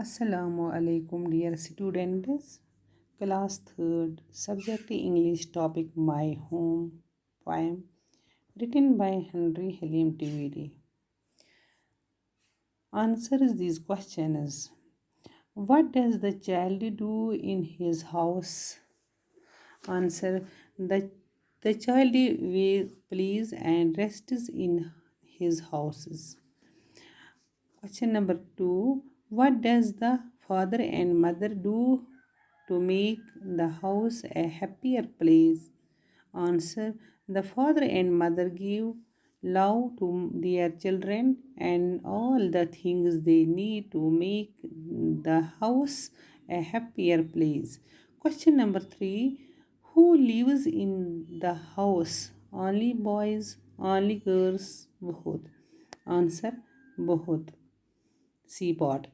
Assalamu alaikum dear students. Class 3rd, subject English, topic My Home, poem written by Henry Helium TVD. Answers these questions. What does the child do in his house? Answer. The child plays and rests in his houses. Question number 2. What does the father and mother do to make the house a happier place? Answer. The father and mother give love to their children and all the things they need to make the house a happier place. Question number 3. Who lives in the house? Only boys, only girls, both. Answer. Both. Seaport.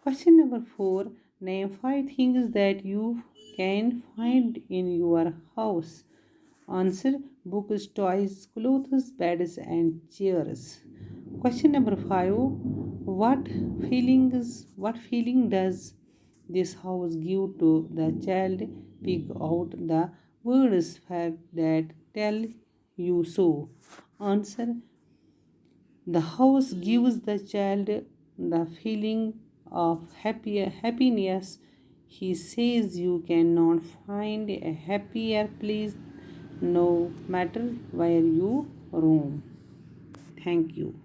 Question number 4. Name 5 things that you can find in your house. Answer. Books, toys, clothes, beds, and chairs. Question number 5. What feeling does this house give to the child? Pick out the words that tell you so. Answer. The house gives the child the feeling of happiness. He says you cannot find a happier place no matter where you roam. Thank you.